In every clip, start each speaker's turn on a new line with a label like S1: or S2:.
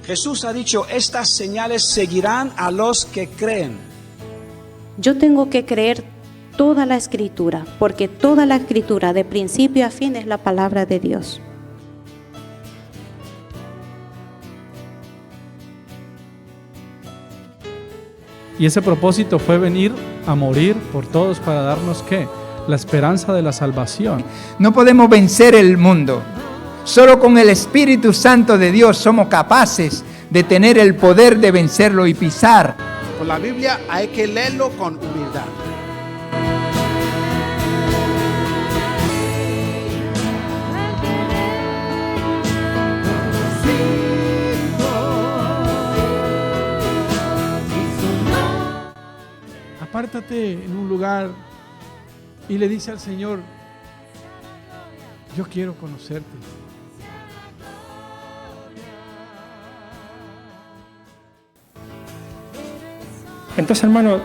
S1: Jesús ha dicho, estas señales seguirán a los que creen.
S2: Yo tengo que creer toda la Escritura, porque toda la Escritura, de principio a fin, es la palabra de Dios.
S3: Y ese propósito fue venir a morir por todos para darnos ¿qué? La esperanza de la salvación.
S4: No podemos vencer el mundo. Solo con el Espíritu Santo de Dios somos capaces de tener el poder de vencerlo y pisar.
S5: Con la Biblia hay que leerlo con humildad.
S3: Apártate en un lugar y le dice al Señor, yo quiero conocerte.
S6: Entonces, hermano,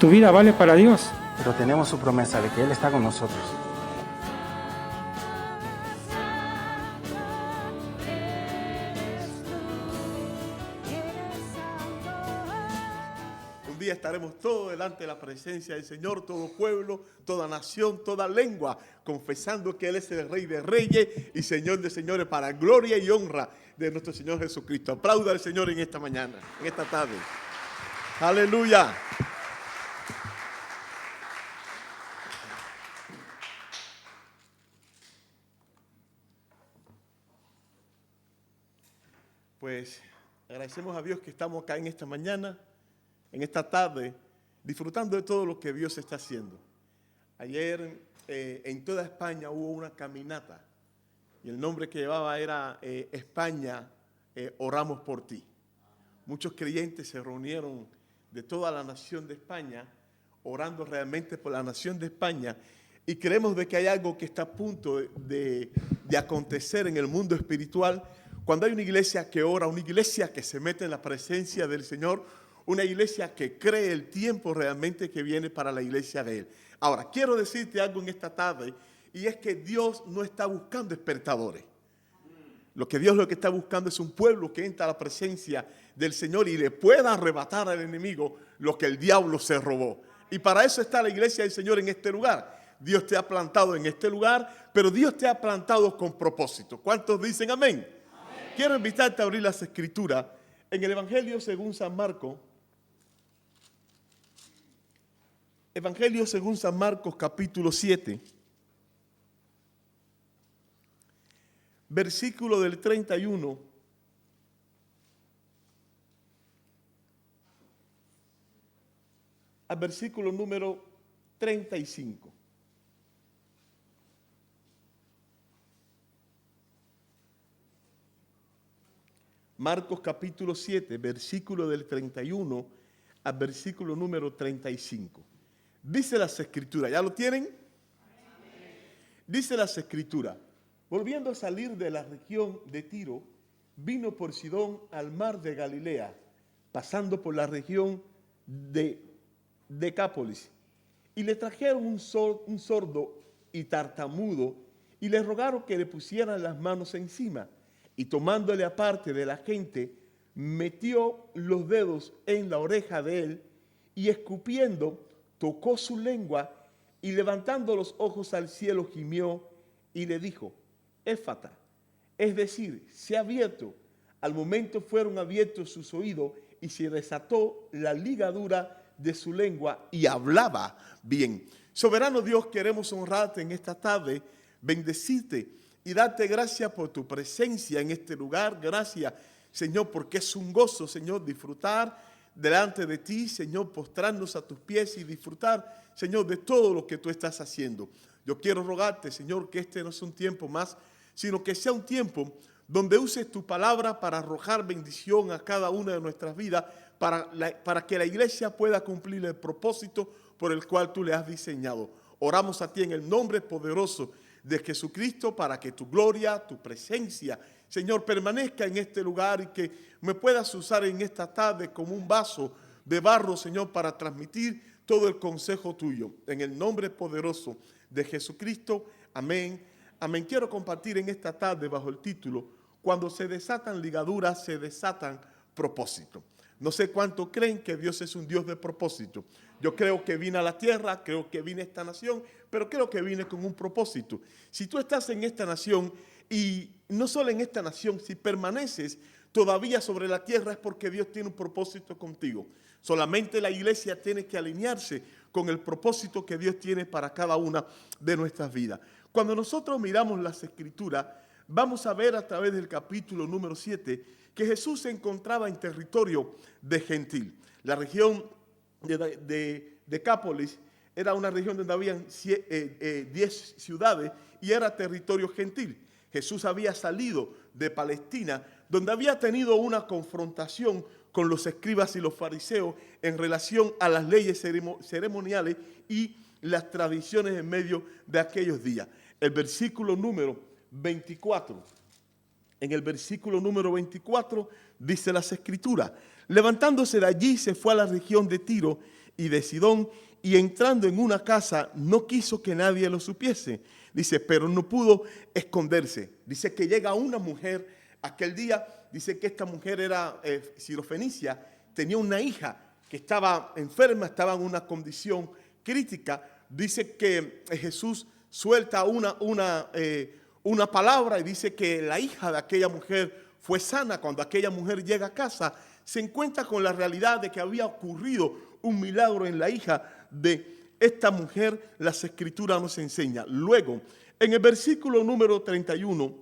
S6: tu vida vale para Dios.
S7: Pero tenemos su promesa de que Él está con nosotros.
S8: Un día estaremos todos delante de la presencia del Señor, todo pueblo, toda nación, toda lengua, confesando que Él es el Rey de Reyes y Señor de Señores, para gloria y honra de nuestro Señor Jesucristo. Aplauda al Señor en esta mañana, en esta tarde. Aleluya. Pues agradecemos a Dios que estamos acá en esta mañana, en esta tarde, disfrutando de todo lo que Dios está haciendo. Ayer en toda España hubo una caminata y el nombre que llevaba era España, oramos por ti. Muchos creyentes se reunieron de toda la nación de España, orando realmente por la nación de España, y creemos de que hay algo que está a punto de acontecer en el mundo espiritual. Cuando hay una iglesia que ora, una iglesia que se mete en la presencia del Señor, una iglesia que cree el tiempo realmente que viene para la iglesia de Él. Ahora, quiero decirte algo en esta tarde, y es que Dios no está buscando despertadores. Lo que Dios está buscando es un pueblo que entra a la presencia del Señor y le pueda arrebatar al enemigo lo que el diablo se robó. Y para eso está la iglesia del Señor en este lugar. Dios te ha plantado en este lugar, pero Dios te ha plantado con propósito. ¿Cuántos dicen amén? Amén. Quiero invitarte a abrir las Escrituras en el Evangelio según San Marcos. Evangelio según San Marcos, capítulo 7. Versículo del 31 al versículo número 35. Marcos capítulo 7, versículo del 31 al versículo número 35. Dice las Escrituras, ¿ya lo tienen? Dice las Escrituras: volviendo a salir de la región de Tiro, vino por Sidón al mar de Galilea, pasando por la región de Decápolis. Y le trajeron un sordo y tartamudo, y le rogaron que le pusieran las manos encima. Y tomándole aparte de la gente, metió los dedos en la oreja de él, y escupiendo, tocó su lengua, y levantando los ojos al cielo, gimió, y le dijo: Éfata, es decir, se ha abierto. Al momento fueron abiertos sus oídos y se desató la ligadura de su lengua y hablaba bien. Soberano Dios, queremos honrarte en esta tarde, bendecirte y darte gracias por tu presencia en este lugar. Gracias, Señor, porque es un gozo, Señor, disfrutar delante de ti, Señor, postrarnos a tus pies y disfrutar, Señor, de todo lo que tú estás haciendo. Yo quiero rogarte, Señor, que este no sea un tiempo más, sino que sea un tiempo donde uses tu palabra para arrojar bendición a cada una de nuestras vidas, para que la iglesia pueda cumplir el propósito por el cual tú le has diseñado. Oramos a ti en el nombre poderoso de Jesucristo, para que tu gloria, tu presencia, Señor, permanezca en este lugar y que me puedas usar en esta tarde como un vaso de barro, Señor, para transmitir todo el consejo tuyo. En el nombre poderoso de Jesucristo, amén. Amén. Quiero compartir en esta tarde bajo el título: cuando se desatan ligaduras, se desatan propósitos. No sé cuánto creen que Dios es un Dios de propósito. Yo creo que vine a la tierra, creo que vine a esta nación, pero creo que vine con un propósito. Si tú estás en esta nación, y no solo en esta nación, si permaneces todavía sobre la tierra, es porque Dios tiene un propósito contigo. Solamente la iglesia tiene que alinearse con el propósito que Dios tiene para cada una de nuestras vidas. Cuando nosotros miramos las Escrituras, vamos a ver a través del capítulo número 7 que Jesús se encontraba en territorio de gentil. La región de Decápolis era una región donde habían 10 ciudades y era territorio gentil. Jesús había salido de Palestina, donde había tenido una confrontación con los escribas y los fariseos en relación a las leyes ceremoniales y las tradiciones en medio de aquellos días. El versículo número 24. En el versículo número 24 dice las Escrituras: levantándose de allí se fue a la región de Tiro y de Sidón, y entrando en una casa no quiso que nadie lo supiese. Dice, pero no pudo esconderse. Dice que llega una mujer aquel día, dice que esta mujer era sirofenicia, tenía una hija que estaba enferma, estaba en una condición crítica. Dice que Jesús suelta una palabra y dice que la hija de aquella mujer fue sana. Cuando aquella mujer llega a casa, se encuentra con la realidad de que había ocurrido un milagro en la hija de esta mujer. Las Escrituras nos enseñan. Luego, en el versículo número 31,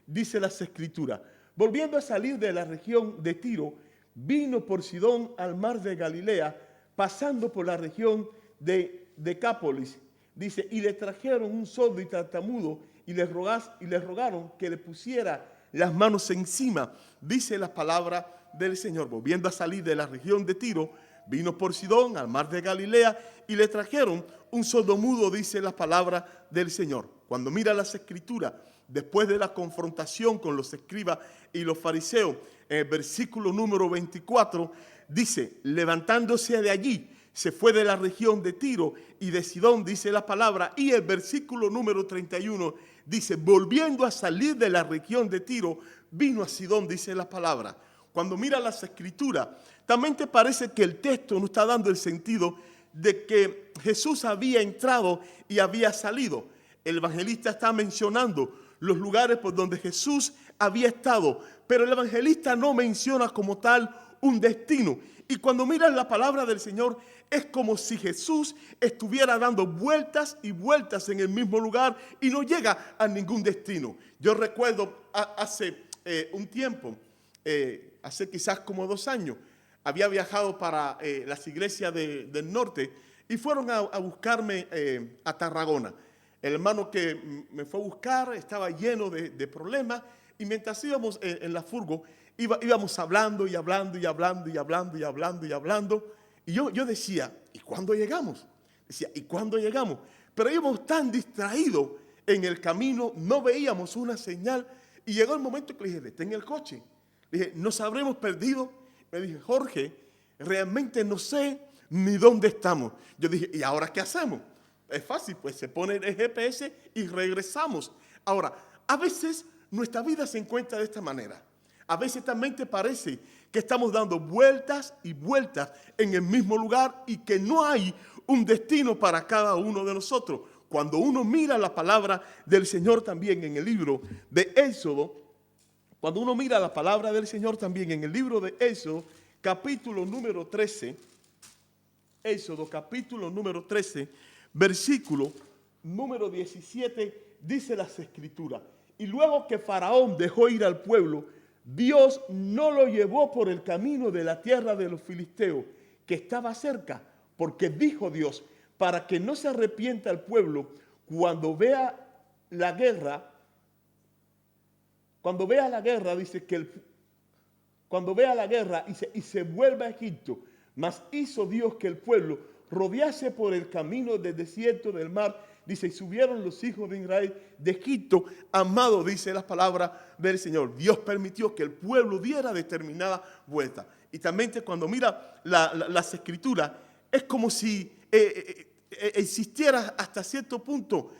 S8: dice las Escrituras: volviendo a salir de la región de Tiro, vino por Sidón al mar de Galilea, pasando por la región de Decápolis. Dice, y le trajeron un sordo y tartamudo y le rogaron que le pusiera las manos encima. Dice la palabra del Señor. Volviendo a salir de la región de Tiro, vino por Sidón al mar de Galilea y le trajeron un sordomudo, dice la palabra del Señor. Cuando mira las Escrituras, después de la confrontación con los escribas y los fariseos, en el versículo número 24, dice, levantándose de allí, se fue de la región de Tiro y de Sidón, dice la palabra. Y el versículo número 31 dice, volviendo a salir de la región de Tiro, vino a Sidón, dice la palabra. Cuando mira las Escrituras, también te parece que el texto no está dando el sentido de que Jesús había entrado y había salido. El evangelista está mencionando los lugares por donde Jesús había estado, pero el evangelista no menciona como tal un destino. Y cuando miras la palabra del Señor, es como si Jesús estuviera dando vueltas y vueltas en el mismo lugar y no llega a ningún destino. Yo recuerdo hace un tiempo, hace quizás como 2 años, había viajado para las iglesias del norte y fueron a buscarme a Tarragona. El hermano que me fue a buscar estaba lleno de problemas y mientras íbamos en la furgo, íbamos hablando y hablando y hablando y hablando y hablando y hablando. Y yo decía, ¿y cuándo llegamos? Decía, ¿y cuándo llegamos? Pero íbamos tan distraídos en el camino, no veíamos una señal. Y llegó el momento que le dije, detén el coche. Le dije, ¿nos habremos perdido? Me dije, Jorge, realmente no sé ni dónde estamos. Yo dije, ¿y ahora qué hacemos? Es fácil, pues se pone el GPS y regresamos. Ahora, a veces nuestra vida se encuentra de esta manera. A veces también te parece que estamos dando vueltas y vueltas en el mismo lugar y que no hay un destino para cada uno de nosotros. Cuando uno mira la palabra del Señor también en el libro de Éxodo, cuando uno mira la palabra del Señor también en el libro de Éxodo, capítulo número 13, Éxodo capítulo número 13, versículo número 17, dice las Escrituras, y luego que Faraón dejó ir al pueblo, Dios no lo llevó por el camino de la tierra de los filisteos, que estaba cerca, porque dijo Dios, para que no se arrepienta el pueblo cuando vea la guerra, dice que cuando vea la guerra y se vuelva a Egipto, mas hizo Dios que el pueblo rodease por el camino del desierto del mar. Dice, y subieron los hijos de Israel de Egipto, amado, dice la palabra del Señor. Dios permitió que el pueblo diera determinada vuelta. Y también cuando mira las Escrituras, es como si existiera hasta cierto punto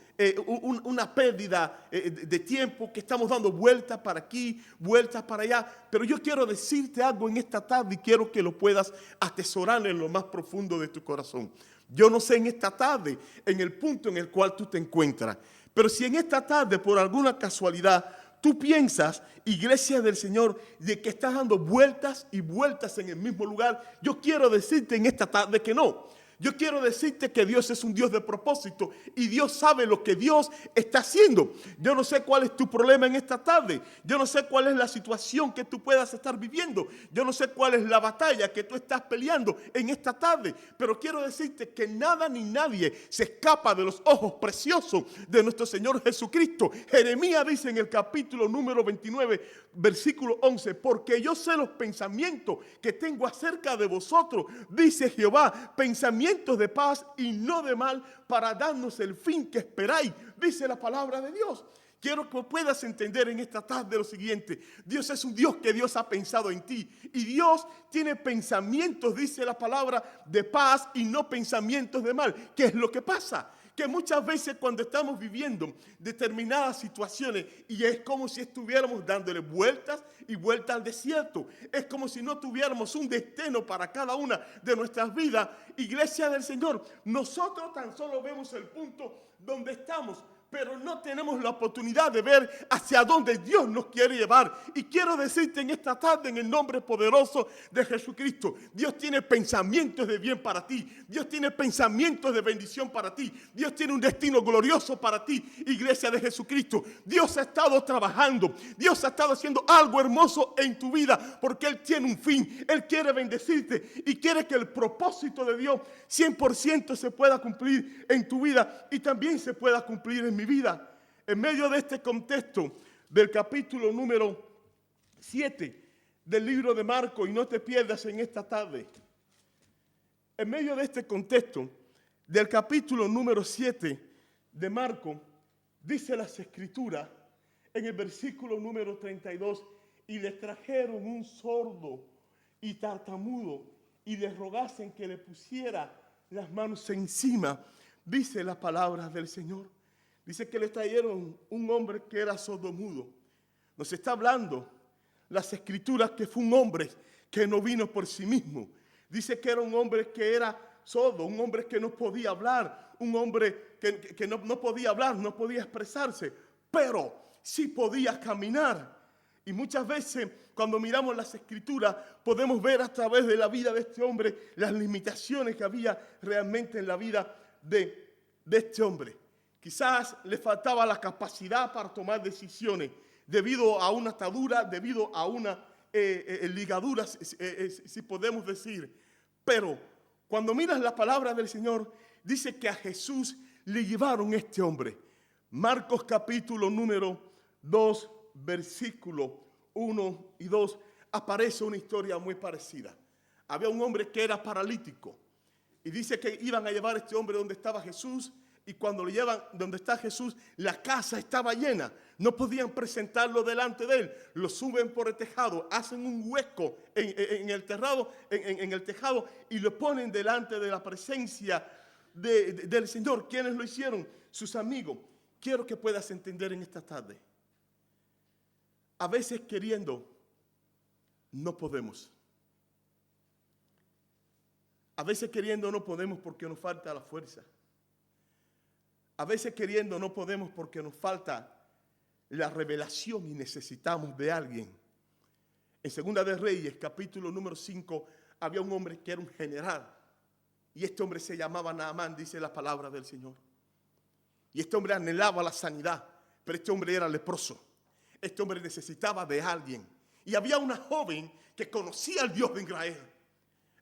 S8: una pérdida de tiempo, que estamos dando vueltas para aquí, vueltas para allá. Pero yo quiero decirte algo en esta tarde y quiero que lo puedas atesorar en lo más profundo de tu corazón. Yo no sé en esta tarde, en el punto en el cual tú te encuentras, pero si en esta tarde, por alguna casualidad, tú piensas, iglesia del Señor, de que estás dando vueltas y vueltas en el mismo lugar, yo quiero decirte en esta tarde que no. Yo quiero decirte que Dios es un Dios de propósito y Dios sabe lo que Dios está haciendo. Yo no sé cuál es tu problema en esta tarde. Yo no sé cuál es la situación que tú puedas estar viviendo. Yo no sé cuál es la batalla que tú estás peleando en esta tarde. Pero quiero decirte que nada ni nadie se escapa de los ojos preciosos de nuestro Señor Jesucristo. Jeremías dice en el capítulo número 29, versículo 11, porque yo sé los pensamientos que tengo acerca de vosotros, dice Jehová, pensamientos de paz y no de mal, para darnos el fin que esperáis, dice la palabra de Dios. Quiero que puedas entender en esta tarde lo siguiente: Dios es un Dios que Dios ha pensado en ti, y Dios tiene pensamientos, dice la palabra, de paz y no pensamientos de mal. ¿Qué es lo que pasa? Que muchas veces cuando estamos viviendo determinadas situaciones, y es como si estuviéramos dándole vueltas y vueltas al desierto, es como si no tuviéramos un destino para cada una de nuestras vidas, iglesia del Señor, nosotros tan solo vemos el punto donde estamos, pero no tenemos la oportunidad de ver hacia dónde Dios nos quiere llevar. Y quiero decirte en esta tarde, en el nombre poderoso de Jesucristo, Dios tiene pensamientos de bien para ti. Dios tiene pensamientos de bendición para ti. Dios tiene un destino glorioso para ti, iglesia de Jesucristo. Dios ha estado trabajando. Dios ha estado haciendo algo hermoso en tu vida, porque Él tiene un fin. Él quiere bendecirte y quiere que el propósito de Dios 100% se pueda cumplir en tu vida y también se pueda cumplir en mi vida. En medio de este contexto del capítulo número 7 del libro de Marcos, y no te pierdas en esta tarde, en medio de este contexto del capítulo número 7 de Marcos, dice las Escrituras en el versículo número 32, y le trajeron un sordo y tartamudo y le rogasen que le pusiera las manos encima, dice la palabra del Señor. Dice que le trajeron un hombre que era sordomudo. Nos está hablando las Escrituras que fue un hombre que no vino por sí mismo. Dice que era un hombre que era sordo, un hombre que no podía hablar, un hombre que no podía hablar, no podía expresarse, pero sí podía caminar. Y muchas veces cuando miramos las Escrituras podemos ver a través de la vida de este hombre las limitaciones que había realmente en la vida de este hombre. Quizás le faltaba la capacidad para tomar decisiones debido a una atadura, debido a una ligadura, si podemos decir. Pero cuando miras la palabra del Señor, dice que a Jesús le llevaron este hombre. Marcos capítulo número 2, versículo 1 y 2, aparece una historia muy parecida. Había un hombre que era paralítico y dice que iban a llevar a este hombre donde estaba Jesús. Y cuando lo llevan donde está Jesús, la casa estaba llena. No podían presentarlo delante de él. Lo suben por el tejado, hacen un hueco en el tejado y lo ponen delante de la presencia del Señor. ¿Quiénes lo hicieron? Sus amigos. Quiero que puedas entender en esta tarde. A veces queriendo, no podemos. A veces queriendo no podemos porque nos falta la fuerza. A veces queriendo no podemos porque nos falta la revelación y necesitamos de alguien. En Segunda de Reyes, capítulo número 5, había un hombre que era un general. Y este hombre se llamaba Naamán, dice la palabra del Señor. Y este hombre anhelaba la sanidad, pero este hombre era leproso. Este hombre necesitaba de alguien. Y había una joven que conocía al Dios de Israel.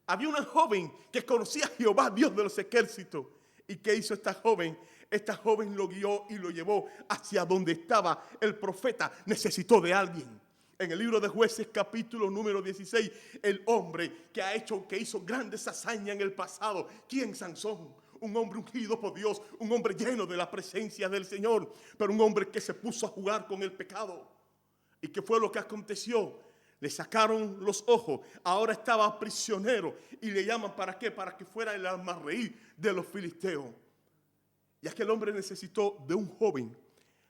S8: Había una joven que conocía a Jehová, Dios de los ejércitos. ¿Y qué hizo esta joven? Esta joven lo guió y lo llevó hacia donde estaba el profeta. Necesitó de alguien. En el libro de Jueces, capítulo número 16, el hombre que hizo grandes hazañas en el pasado. ¿Quién? Sansón. Un hombre ungido por Dios, un hombre lleno de la presencia del Señor, pero un hombre que se puso a jugar con el pecado. ¿Y qué fue lo que aconteció? Le sacaron los ojos. Ahora estaba prisionero. Y le llaman, ¿para qué? Para que fuera el almarreír de los filisteos. Y aquel hombre necesitó de un joven.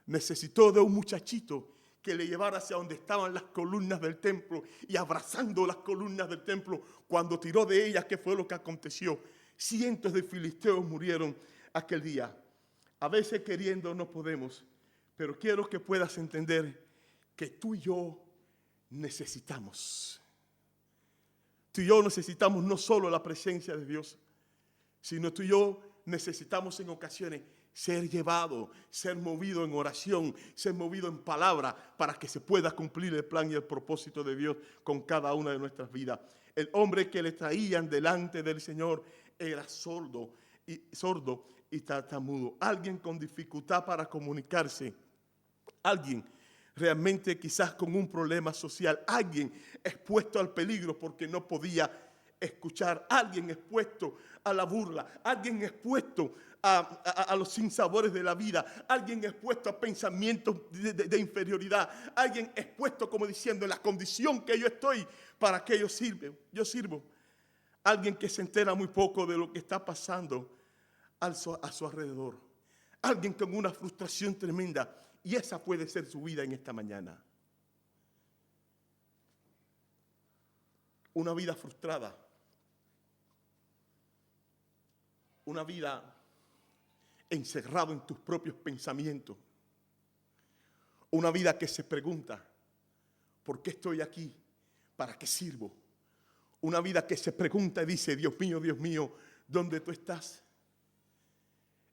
S8: Necesitó de un muchachito que le llevara hacia donde estaban las columnas del templo. Y abrazando las columnas del templo, cuando tiró de ellas, ¿qué fue lo que aconteció? Cientos de filisteos murieron aquel día. A veces queriendo no podemos. Pero quiero que puedas entender que tú y yo necesitamos. Tú y yo necesitamos no solo la presencia de Dios, sino tú y yo necesitamos en ocasiones ser llevado, ser movido en oración, ser movido en palabra para que se pueda cumplir el plan y el propósito de Dios con cada una de nuestras vidas. El hombre que le traían delante del Señor era sordo y tartamudo, alguien con dificultad para comunicarse, alguien realmente quizás con un problema social, alguien expuesto al peligro porque no podía escuchar, alguien expuesto a la burla, alguien expuesto a los sinsabores de la vida, alguien expuesto a pensamientos de inferioridad, alguien expuesto como diciendo en la condición que yo estoy, para que yo sirvo, alguien que se entera muy poco de lo que está pasando a su alrededor, alguien con una frustración tremenda. Y esa puede ser su vida en esta mañana. Una vida frustrada. Una vida encerrado en tus propios pensamientos. Una vida que se pregunta, ¿por qué estoy aquí? ¿Para qué sirvo? Una vida que se pregunta y dice, Dios mío, ¿dónde tú estás?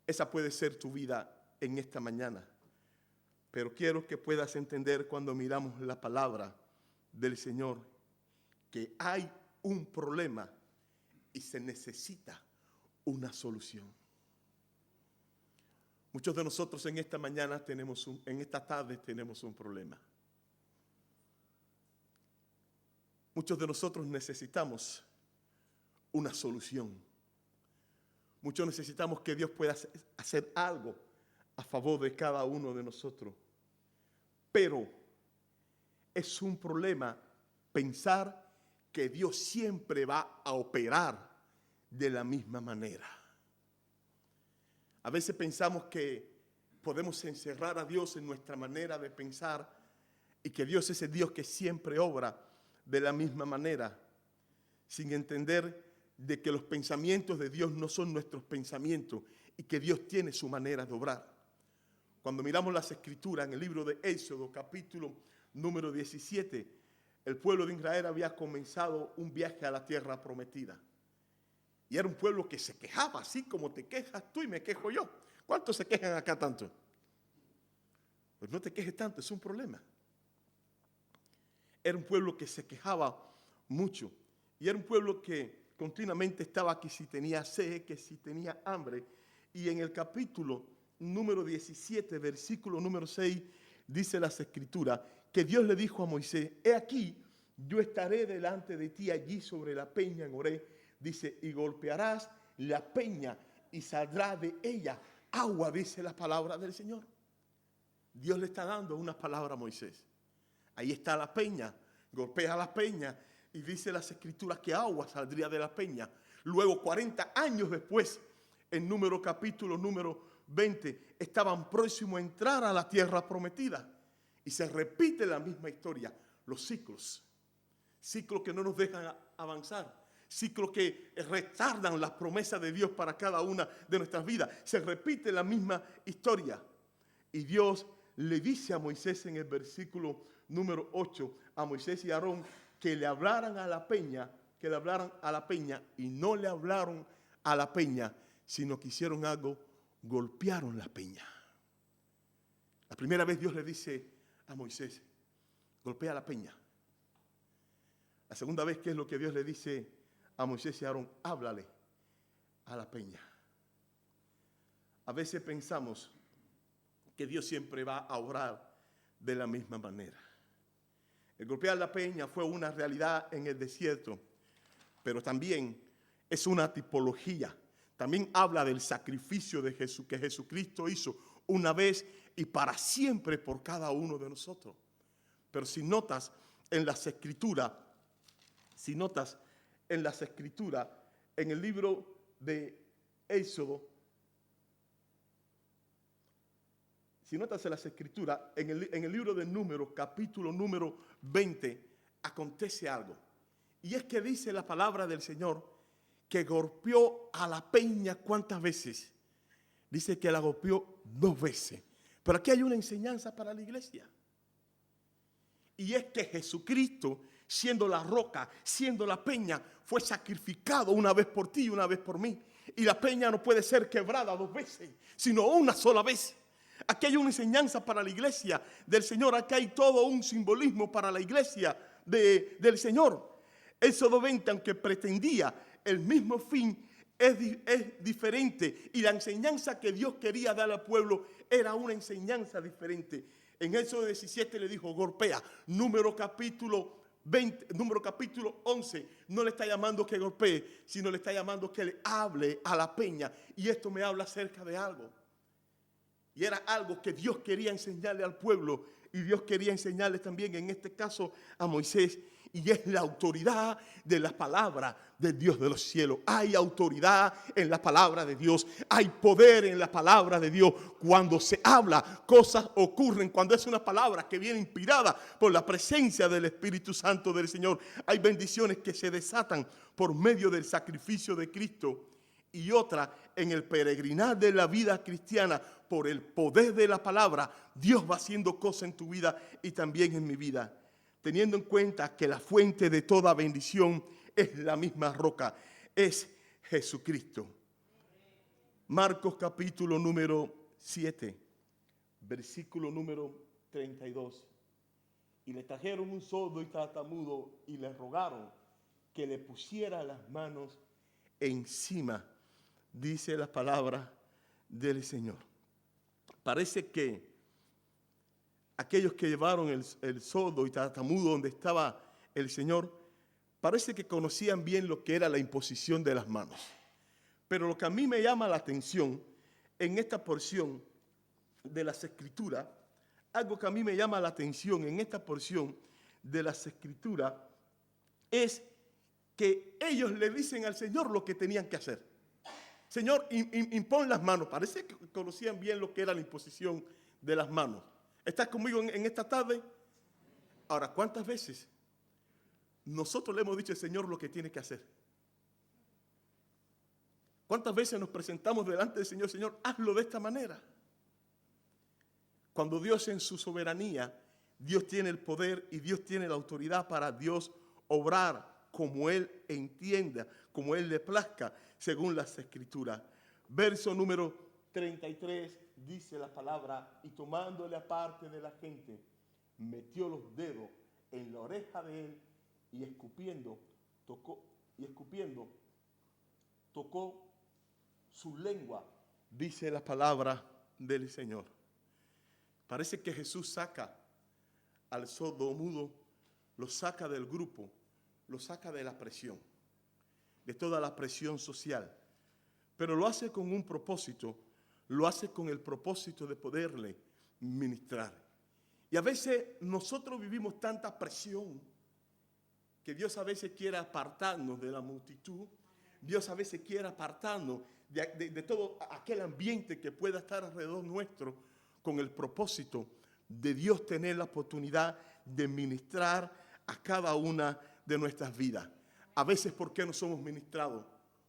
S8: Esa puede ser tu vida en esta mañana. Pero quiero que puedas entender cuando miramos la palabra del Señor que hay un problema y se necesita una solución. Muchos de nosotros en esta mañana en esta tarde tenemos un problema. Muchos de nosotros necesitamos una solución. Muchos necesitamos que Dios pueda hacer algo a favor de cada uno de nosotros. Pero es un problema pensar que Dios siempre va a operar de la misma manera. A veces pensamos que podemos encerrar a Dios en nuestra manera de pensar y que Dios es el Dios que siempre obra de la misma manera, sin entender de que los pensamientos de Dios no son nuestros pensamientos y que Dios tiene su manera de obrar. Cuando miramos las Escrituras en el libro de Éxodo, capítulo número 17, el pueblo de Israel había comenzado un viaje a la tierra prometida. Y era un pueblo que se quejaba, así como te quejas tú y me quejo yo. ¿Cuántos se quejan acá tanto? Pues no te quejes tanto, es un problema. Era un pueblo que se quejaba mucho. Y era un pueblo que continuamente estaba que si tenía sed, que si tenía hambre. Y en el capítulo número 17, versículo número 6, dice las Escrituras, que Dios le dijo a Moisés, he aquí, yo estaré delante de ti allí sobre la peña en Horeb, dice, y golpearás la peña y saldrá de ella agua, dice la palabra del Señor. Dios le está dando una palabra a Moisés. Ahí está la peña, golpea la peña y dice las Escrituras que agua saldría de la peña. Luego 40 años después, en Número capítulo número 20, estaban próximos a entrar a la tierra prometida. Y se repite la misma historia, los ciclos que no nos dejan avanzar, ciclos que retardan las promesas de Dios para cada una de nuestras vidas. Se repite la misma historia. Y Dios le dice a Moisés en el versículo número 8, a Moisés y a Aarón, que le hablaran a la peña, y no le hablaron a la peña, sino que hicieron algo, golpearon la peña. La primera vez Dios le dice a Moisés, golpea la peña. La segunda vez, ¿qué es lo que Dios le dice a Moisés y a Aarón? Háblale a la peña. A veces pensamos que Dios siempre va a obrar de la misma manera. El golpear la peña fue una realidad en el desierto, pero también es una tipología. También habla del sacrificio de Jesús, que Jesucristo hizo una vez y para siempre por cada uno de nosotros. Pero si notas, en las Escrituras, si notas en las Escrituras, en el libro de Éxodo, si notas en las Escrituras, en el libro de Números, capítulo número 20, acontece algo. Y es que dice la palabra del Señor que golpeó a la peña, ¿cuántas veces? Dice que la golpeó 2 veces. Pero aquí hay una enseñanza para la iglesia. Y es que Jesucristo, siendo la roca, siendo la peña, fue sacrificado una vez por ti y una vez por mí. Y la peña no puede ser quebrada 2 veces, sino una sola vez. Aquí hay una enseñanza para la iglesia del Señor. Aquí hay todo un simbolismo para la iglesia del Señor. Éxodo 20, aunque pretendía el mismo fin, es diferente. Y la enseñanza que Dios quería dar al pueblo era una enseñanza diferente. En Éxodo 17 le dijo, golpea. Número capítulo 11, no le está llamando que golpee, sino le está llamando que le hable a la peña. Y esto me habla acerca de algo. Y era algo que Dios quería enseñarle al pueblo. Y Dios quería enseñarle también, en este caso, a Moisés. Y es la autoridad de la palabra del Dios de los cielos. Hay autoridad en la palabra de Dios. Hay poder en la palabra de Dios. Cuando se habla, cosas ocurren. Cuando es una palabra que viene inspirada por la presencia del Espíritu Santo del Señor. Hay bendiciones que se desatan por medio del sacrificio de Cristo. Y otra, en el peregrinar de la vida cristiana, por el poder de la palabra, Dios va haciendo cosas en tu vida y también en mi vida. Teniendo en cuenta que la fuente de toda bendición es la misma roca, es Jesucristo. Marcos capítulo número 7, versículo número 32. Y le trajeron un sordo y tartamudo y le rogaron que le pusiera las manos encima, dice la palabra del Señor. Parece que aquellos que llevaron el sordo y tartamudo donde estaba el Señor, parece que conocían bien lo que era la imposición de las manos. Pero lo que a mí me llama la atención en esta porción de las Escrituras, algo que a mí me llama la atención en esta porción de las Escrituras, es que ellos le dicen al Señor lo que tenían que hacer. Señor, impon las manos. Parece que conocían bien lo que era la imposición de las manos. ¿Estás conmigo en esta tarde? Ahora, ¿cuántas veces nosotros le hemos dicho al Señor lo que tiene que hacer? ¿Cuántas veces nos presentamos delante del Señor? Señor, hazlo de esta manera. Cuando Dios en su soberanía, Dios tiene el poder y Dios tiene la autoridad para Dios obrar como Él entienda, como Él le plazca, según las Escrituras. Verso número 33 dice la palabra, y tomándole aparte de la gente, metió los dedos en la oreja de él y escupiendo, tocó su lengua, dice la palabra del Señor. Parece que Jesús saca al sordo mudo, lo saca del grupo, lo saca de la presión, de toda la presión social, pero lo hace con un propósito, lo hace con el propósito de poderle ministrar. Y a veces nosotros vivimos tanta presión que Dios a veces quiere apartarnos de la multitud, Dios a veces quiere apartarnos de todo aquel ambiente que pueda estar alrededor nuestro, con el propósito de Dios tener la oportunidad de ministrar a cada una de nuestras vidas. A veces, ¿por qué no somos ministrados?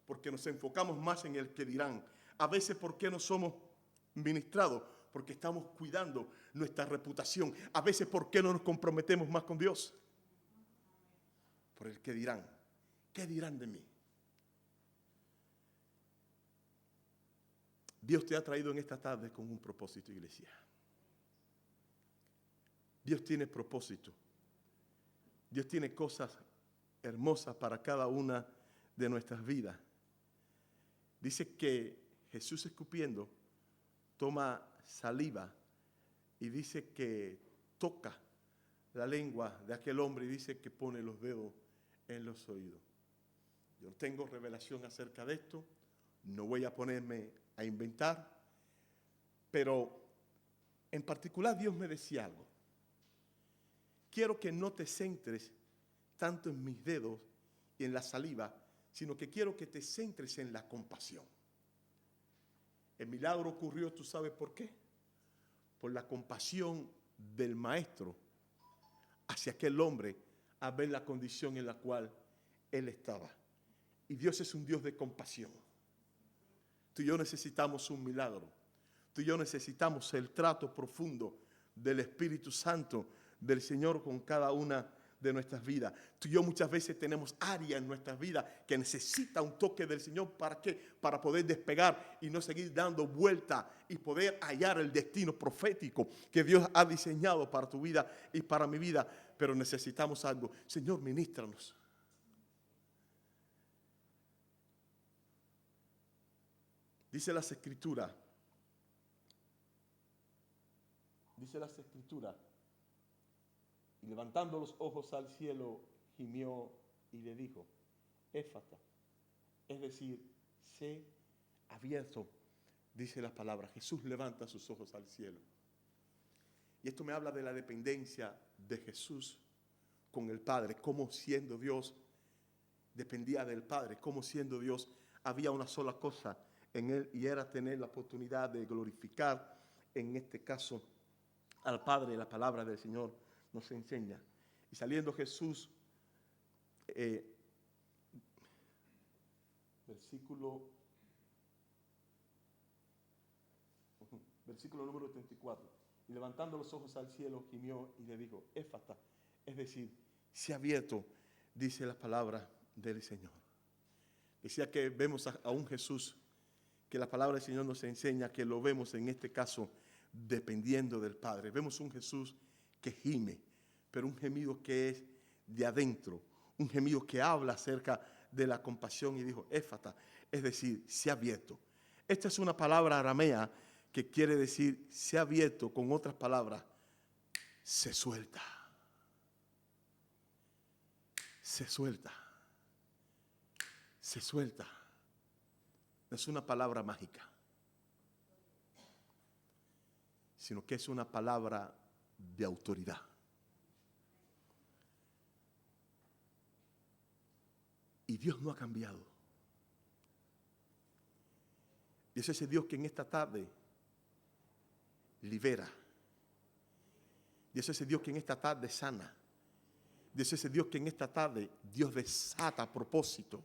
S8: Porque nos enfocamos más en el que dirán. A veces, ¿por qué no somos ministrados? Porque estamos cuidando nuestra reputación. A veces, ¿por qué no nos comprometemos más con Dios? Por el que dirán. ¿Qué dirán de mí? Dios te ha traído en esta tarde con un propósito, iglesia. Dios tiene propósito. Dios tiene cosas hermosas para cada una de nuestras vidas. Dice que Jesús, escupiendo, toma saliva y dice que toca la lengua de aquel hombre y dice que pone los dedos en los oídos. Yo tengo revelación acerca de esto, no voy a ponerme a inventar, pero en particular Dios me decía algo. quiero que no te centres tanto en mis dedos y en la saliva, sino que quiero que te centres en la compasión. El milagro ocurrió, ¿tú sabes por qué? Por la compasión del maestro hacia aquel hombre a ver la condición en la cual él estaba. Y Dios es un Dios de compasión. Tú y yo necesitamos un milagro. Tú y yo necesitamos el trato profundo del Espíritu Santo del Señor con cada una de nuestras vidas. Tú y yo muchas veces tenemos áreas en nuestras vidas que necesita un toque del Señor. ¿Para qué? Para poder despegar y no seguir dando vuelta y poder hallar el destino profético que Dios ha diseñado para tu vida y para mi vida. Pero necesitamos algo. Señor, ministranos. Dice las Escrituras, y levantando los ojos al cielo, gimió y le dijo, Éfata, es decir, sé abierto, dice la palabra. Jesús levanta sus ojos al cielo. Y esto me habla de la dependencia de Jesús con el Padre, cómo siendo Dios dependía del Padre, cómo siendo Dios había una sola cosa en él y era tener la oportunidad de glorificar, en este caso, al Padre. La palabra del Señor nos enseña. Y saliendo Jesús, versículo número 34, y levantando los ojos al cielo, gimió y le dijo, Éfata, es decir, se ha abierto, dice la palabra del Señor. Decía que vemos a un Jesús que la palabra del Señor nos enseña que lo vemos en este caso dependiendo del Padre. Vemos un Jesús que gime, pero un gemido que es de adentro, un gemido que habla acerca de la compasión y dijo, Éfata, es decir, se ha abierto. Esta es una palabra aramea que quiere decir se ha abierto, con otras palabras, se suelta. Se suelta. Se suelta. No es una palabra mágica, sino que es una palabra de autoridad. Y Dios no ha cambiado. Dios es ese Dios que en esta tarde libera. Dios es ese Dios que en esta tarde sana. Dios es ese Dios que en esta tarde Dios desata propósito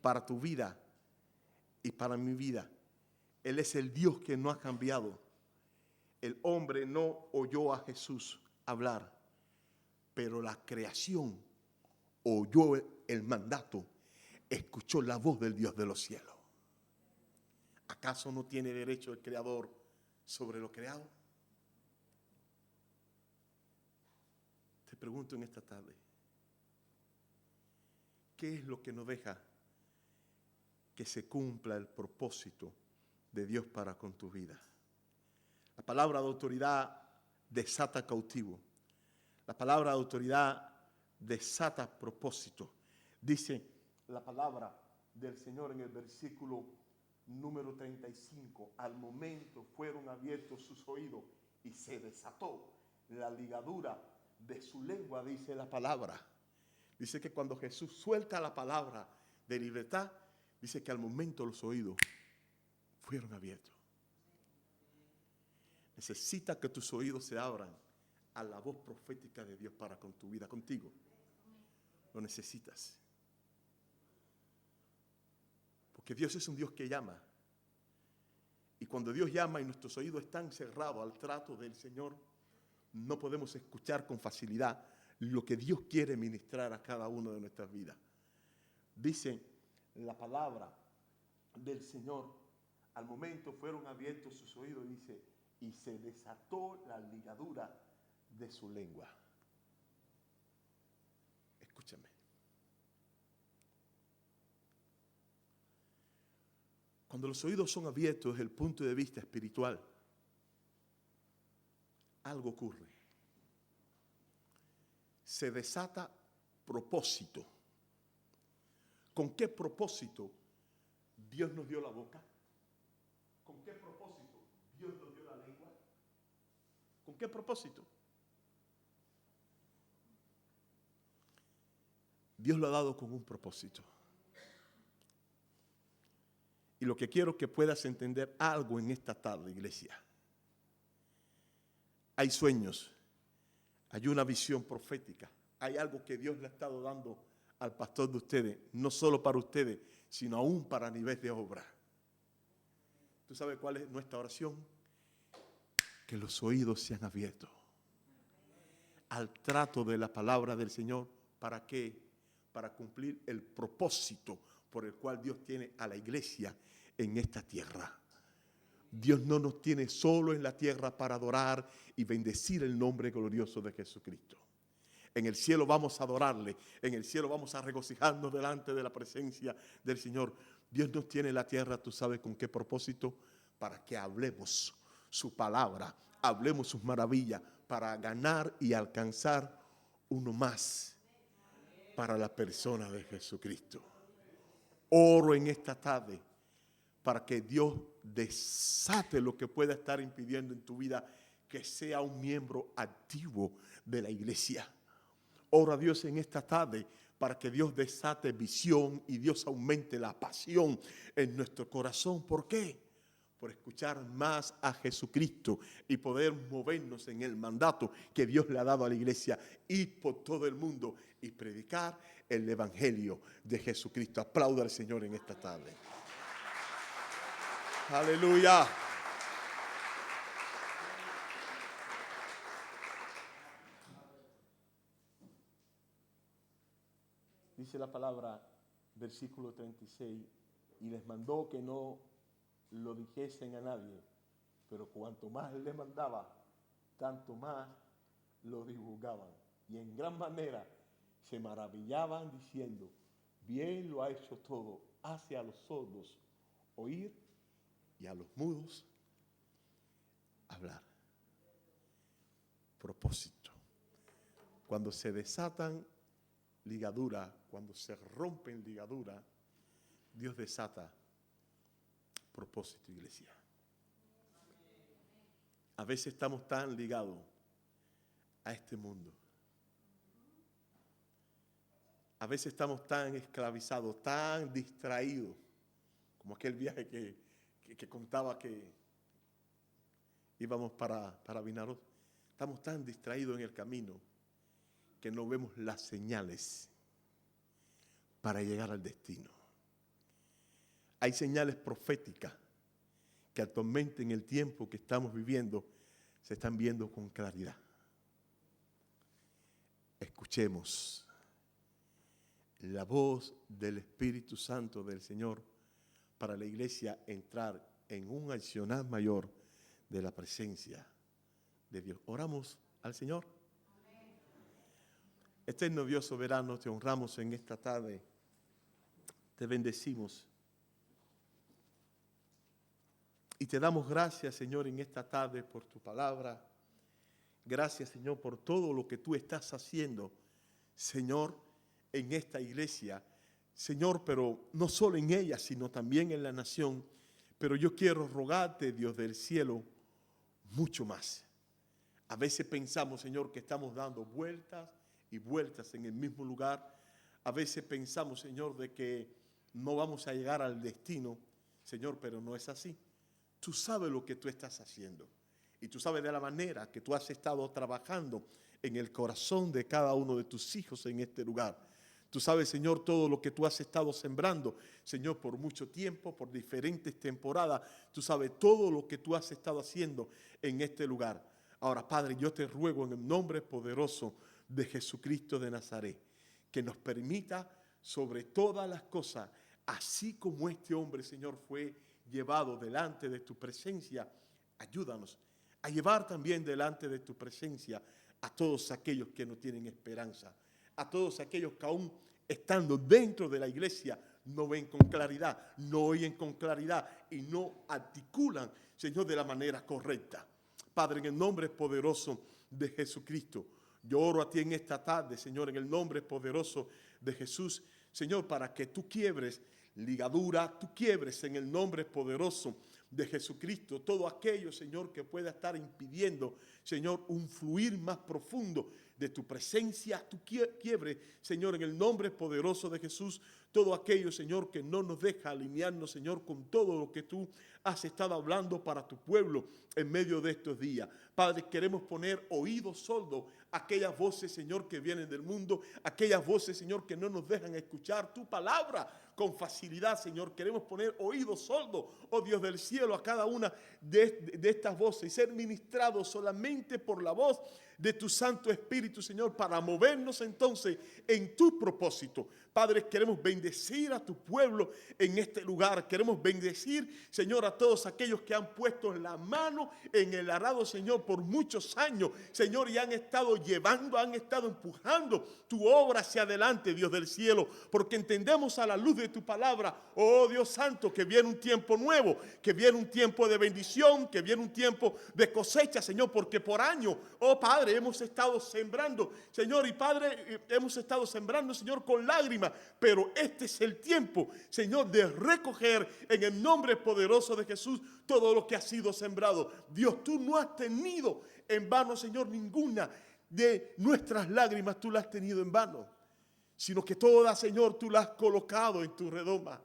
S8: para tu vida y para mi vida. Él es el Dios que no ha cambiado. El hombre no oyó a Jesús hablar, pero la creación oyó el mandato, escuchó la voz del Dios de los cielos. ¿Acaso no tiene derecho el Creador sobre lo creado? Te pregunto en esta tarde, ¿qué es lo que nos deja que se cumpla el propósito de Dios para con tu vida? La palabra de autoridad desata cautivo. La palabra de autoridad desata propósito. Dice la palabra del Señor en el versículo número 35. Al momento fueron abiertos sus oídos y se desató la ligadura de su lengua, dice la palabra. Dice que cuando Jesús suelta la palabra de libertad, dice que al momento los oídos fueron abiertos. Necesita que tus oídos se abran a la voz profética de Dios para con tu vida, contigo. Lo necesitas. Porque Dios es un Dios que llama. Y cuando Dios llama y nuestros oídos están cerrados al trato del Señor, no podemos escuchar con facilidad lo que Dios quiere ministrar a cada uno de nuestras vidas. Dice la palabra del Señor, al momento fueron abiertos sus oídos, dice, y se desató la ligadura de su lengua. Escúchame. Cuando los oídos son abiertos desde el punto de vista espiritual, algo ocurre. Se desata propósito. ¿Con qué propósito Dios nos dio la boca? ¿Con qué propósito Dios nos dio la lengua? ¿Con qué propósito? Dios lo ha dado con un propósito. Y lo que quiero que puedas entender algo en esta tarde, iglesia. Hay sueños, hay una visión profética, hay algo que Dios le ha estado dando al pastor de ustedes, no solo para ustedes, sino aún para nivel de obra. ¿Tú sabes cuál es nuestra oración? Que los oídos sean abiertos al trato de la palabra del Señor. ¿Para qué? Para cumplir el propósito por el cual Dios tiene a la iglesia en esta tierra. Dios no nos tiene solo en la tierra para adorar y bendecir el nombre glorioso de Jesucristo. En el cielo vamos a adorarle, en el cielo vamos a regocijarnos delante de la presencia del Señor. Dios nos tiene en la tierra, ¿tú sabes con qué propósito? Para que hablemos su palabra, hablemos sus maravillas, para ganar y alcanzar uno más para la persona de Jesucristo. Oro en esta tarde para que Dios desate lo que pueda estar impidiendo en tu vida que sea un miembro activo de la iglesia. Oro a Dios en esta tarde para que Dios desate visión y Dios aumente la pasión en nuestro corazón. ¿Por qué? Por escuchar más a Jesucristo y poder movernos en el mandato que Dios le ha dado a la iglesia, ir por todo el mundo y predicar el evangelio de Jesucristo. Aplauda al Señor en esta tarde. Aleluya. Dice la palabra, versículo 36, y les mandó que no lo dijesen a nadie, pero cuanto más él les mandaba, tanto más lo divulgaban. Y en gran manera se maravillaban diciendo, bien lo ha hecho todo, hace a los sordos oír y a los mudos hablar. Propósito. Cuando se desatan ligaduras, cuando se rompen ligaduras, Dios desata propósito, iglesia. A veces estamos tan ligados a este mundo. A veces estamos tan esclavizados, tan distraídos, como aquel viaje que contaba que íbamos para Vinaroz. Estamos tan distraídos en el camino que no vemos las señales para llegar al destino. Hay señales proféticas que actualmente en el tiempo que estamos viviendo se están viendo con claridad. Escuchemos la voz del Espíritu Santo del Señor para la iglesia entrar en un accionar mayor de la presencia de Dios. Oramos al Señor. Eterno Dios soberano, te honramos en esta tarde, te bendecimos y te damos gracias, Señor, en esta tarde por tu palabra. Gracias, Señor, por todo lo que tú estás haciendo, Señor, en esta iglesia, Señor, pero no solo en ella, sino también en la nación. Pero yo quiero rogarte, Dios del cielo, mucho más. A veces pensamos, Señor, que estamos dando vueltas y vueltas en el mismo lugar. A veces pensamos, Señor, de que no vamos a llegar al destino, Señor, pero no es así. Tú sabes lo que tú estás haciendo y tú sabes de la manera que tú has estado trabajando en el corazón de cada uno de tus hijos en este lugar. Tú sabes, Señor, todo lo que tú has estado sembrando, Señor, por mucho tiempo, por diferentes temporadas. Tú sabes todo lo que tú has estado haciendo en este lugar. Ahora, Padre, yo te ruego en el nombre poderoso de Jesucristo de Nazaret, que nos permita sobre todas las cosas, así como este hombre, Señor, fue llevado delante de tu presencia, ayúdanos a llevar también delante de tu presencia a todos aquellos que no tienen esperanza, a todos aquellos que aún estando dentro de la iglesia no ven con claridad, no oyen con claridad y no articulan, Señor, de la manera correcta. Padre, en el nombre poderoso de Jesucristo, yo oro a ti en esta tarde, Señor, en el nombre poderoso de Jesús, Señor, para que tú quiebres ligadura, tú quiebres en el nombre poderoso, de Jesucristo, todo aquello, Señor, que pueda estar impidiendo, Señor, un fluir más profundo de tu presencia, tu quiebre, Señor, en el nombre poderoso de Jesús, todo aquello, Señor, que no nos deja alinearnos, Señor, con todo lo que tú has estado hablando para tu pueblo en medio de estos días. Padre, queremos poner oídos sordos a aquellas voces, Señor, que vienen del mundo, aquellas voces, Señor, que no nos dejan escuchar tu palabra con facilidad, Señor. Queremos poner oídos sordos, oh Dios del cielo, a cada una de estas voces y ser ministrados solamente por la voz de tu Santo Espíritu, Señor, para movernos entonces en tu propósito. Padre, queremos bendecir a tu pueblo en este lugar. Queremos bendecir, Señor, a todos aquellos que han puesto la mano en el arado, Señor, por muchos años, Señor, y han estado llevando, han estado empujando tu obra hacia adelante, Dios del cielo, porque entendemos a la luz de tu palabra, oh Dios santo, que viene un tiempo nuevo, que viene un tiempo de bendición, que viene un tiempo de cosecha, Señor, porque por años, oh Padre, hemos estado sembrando, Señor, y Padre, hemos estado sembrando, Señor, con lágrimas, pero este es el tiempo, Señor, de recoger en el nombre poderoso de Jesús todo lo que ha sido sembrado. Dios, tú no has tenido en vano, Señor, ninguna de nuestras lágrimas tú las has tenido en vano, sino que todas, Señor, tú las has colocado en tu redoma.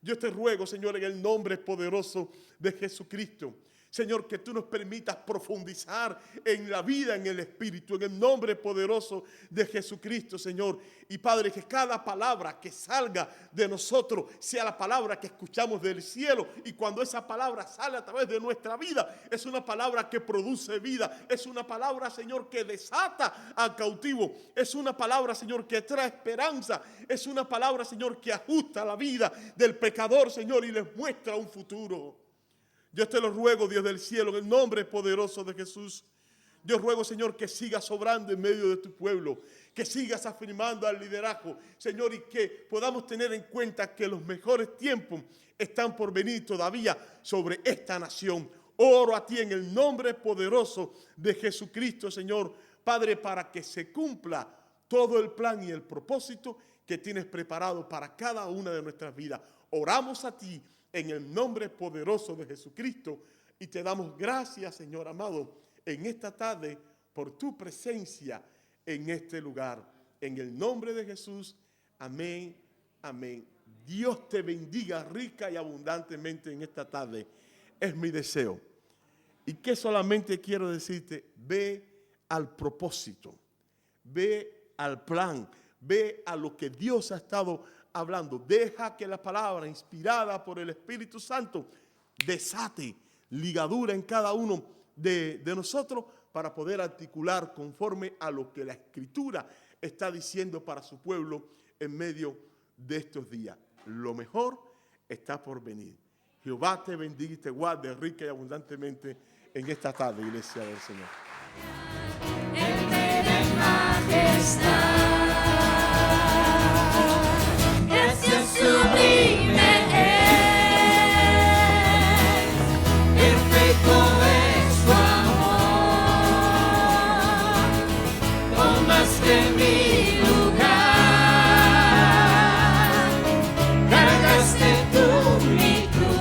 S8: Yo te ruego, Señor, en el nombre poderoso de Jesucristo, Señor, que tú nos permitas profundizar en la vida, en el Espíritu, en el nombre poderoso de Jesucristo, Señor. Y Padre, que cada palabra que salga de nosotros sea la palabra que escuchamos del cielo. Y cuando esa palabra sale a través de nuestra vida, es una palabra que produce vida. Es una palabra, Señor, que desata al cautivo. Es una palabra, Señor, que trae esperanza. Es una palabra, Señor, que ajusta la vida del pecador, Señor, y les muestra un futuro. Yo te lo ruego, Dios del cielo, en el nombre poderoso de Jesús. Yo ruego, Señor, que sigas obrando en medio de tu pueblo, que sigas afirmando al liderazgo, Señor, y que podamos tener en cuenta que los mejores tiempos están por venir todavía sobre esta nación. Oro a ti en el nombre poderoso de Jesucristo, Señor, Padre, para que se cumpla todo el plan y el propósito que tienes preparado para cada una de nuestras vidas. Oramos a ti en el nombre poderoso de Jesucristo y te damos gracias, Señor amado, en esta tarde por tu presencia en este lugar. En el nombre de Jesús, amén, amén. Dios te bendiga rica y abundantemente en esta tarde. Es mi deseo. Y que solamente quiero decirte, ve al propósito, ve al plan, ve a lo que Dios ha estado hablando. Deja que la palabra inspirada por el Espíritu Santo desate ligadura en cada uno de nosotros para poder articular conforme a lo que la Escritura está diciendo para su pueblo en medio de estos días. Lo mejor está por venir. Jehová te bendiga y te guarde rica y abundantemente en esta tarde, iglesia del Señor.
S9: Sublime es, perfecto es tu amor, tomaste mi lugar, cargaste tú mi cruz,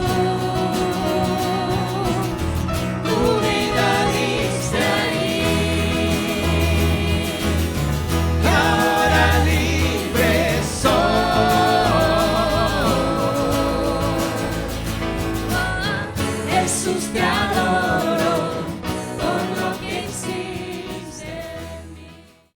S9: tu vida diste ahí, y ahora libre soy. Jesús te adoro.